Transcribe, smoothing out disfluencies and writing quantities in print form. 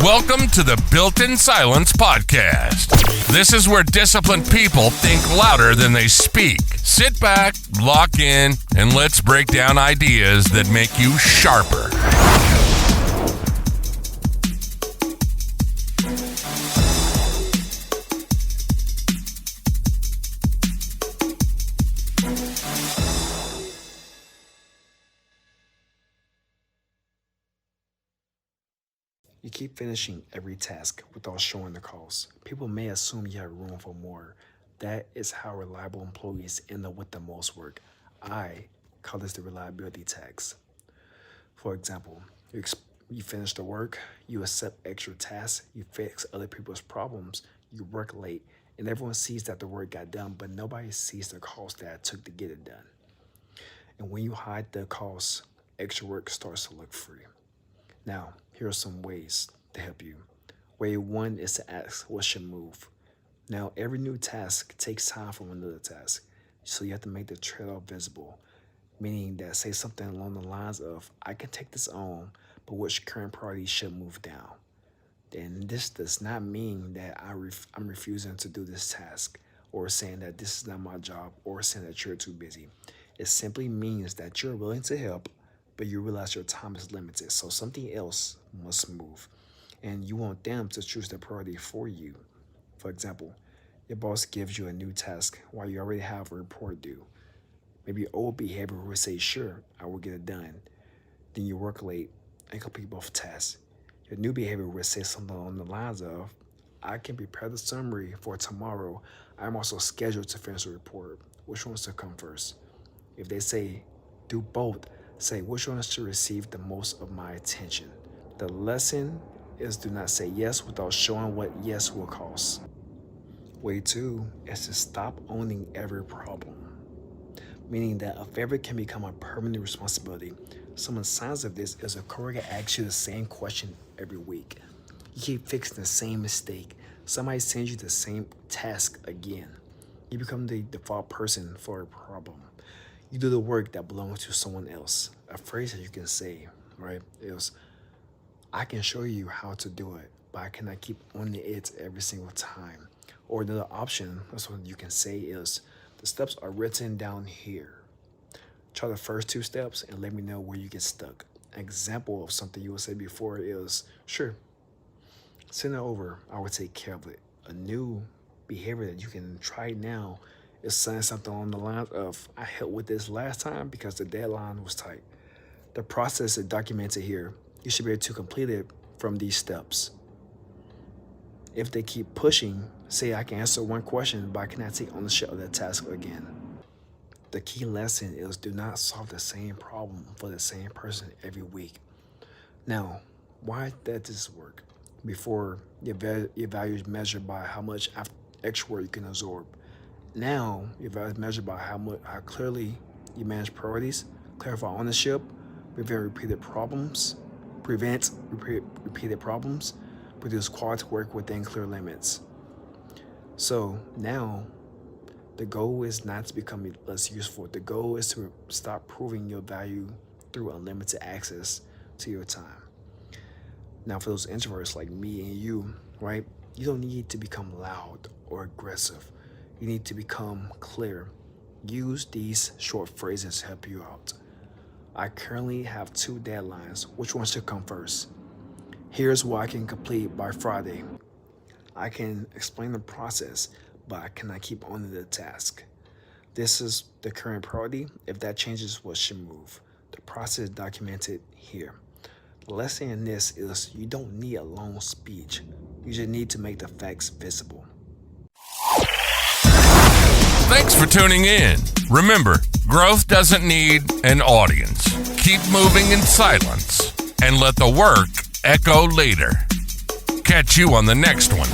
Welcome to the Built-in Silence podcast. This is where disciplined people think louder than they speak. Sit back, lock in, and let's break down ideas that make you sharper. You keep finishing every task without showing the cost. People may assume you have room for more. That is how reliable employees end up with the most work. I call this the reliability tax. For example, you finish the work, you accept extra tasks, you fix other people's problems, you work late, and everyone sees that the work got done, but nobody sees the cost that it took to get it done. And when you hide the cost, extra work starts to look free. Now, here are some ways to help you. Way one is to ask what should move. Now, every new task takes time from another task, so you have to make the trade-off visible, meaning that say something along the lines of, I can take this on, but which current priority should move down. Then this does not mean that I'm refusing to do this task, or saying that this is not my job, or saying that you're too busy. It simply means that you're willing to help, but you realize your time is limited, so something else must move. And you want them to choose the priority for you. For example, your boss gives you a new task while you already have a report due. Maybe old behavior would say, sure, I will get it done. Then you work late and complete both tasks. Your new behavior would say something along the lines of, I can prepare the summary for tomorrow. I'm also scheduled to finish the report. Which one's to come first? If they say, do both, say which one should receive the most of my attention. The lesson is do not say yes without showing what yes will cost. Way two is to stop owning every problem, meaning that a favor can become a permanent responsibility. Some of the signs of this is a coworker asks you the same question every week. You keep fixing the same mistake. Somebody sends you the same task again. You become the default person for a problem. You do the work that belongs to someone else. A phrase that you can say, right, is, I can show you how to do it, but I cannot keep on it every single time. Or another option, that's what you can say is, the steps are written down here. Try the first two steps and let me know where you get stuck. An example of something you would say before is, sure, send it over, I will take care of it. A new behavior that you can try now is saying something on the lines of, I helped with this last time because the deadline was tight. The process is documented here. You should be able to complete it from these steps. If they keep pushing, say I can answer one question, but I cannot take ownership of that task again. The key lesson is do not solve the same problem for the same person every week. Now, why does this work? Before, your value is measured by how much extra work you can absorb. Now, your value is measured by how clearly you manage priorities, clarify ownership, prevent repeated problems, produce quality work within clear limits. So now, the goal is not to become less useful. The goal is to stop proving your value through unlimited access to your time. Now, for those introverts like me and you, right, you don't need to become loud or aggressive. You need to become clear. Use these short phrases to help you out. I currently have 2 deadlines. Which one should come first? Here's what I can complete by Friday. I can explain the process, but I cannot keep on the task. This is the current priority. If that changes, what should move? The process is documented here. The lesson in this is you don't need a long speech. You just need to make the facts visible. Thanks for tuning in. Remember, growth doesn't need an audience. Keep moving in silence and let the work echo later. Catch you on the next one.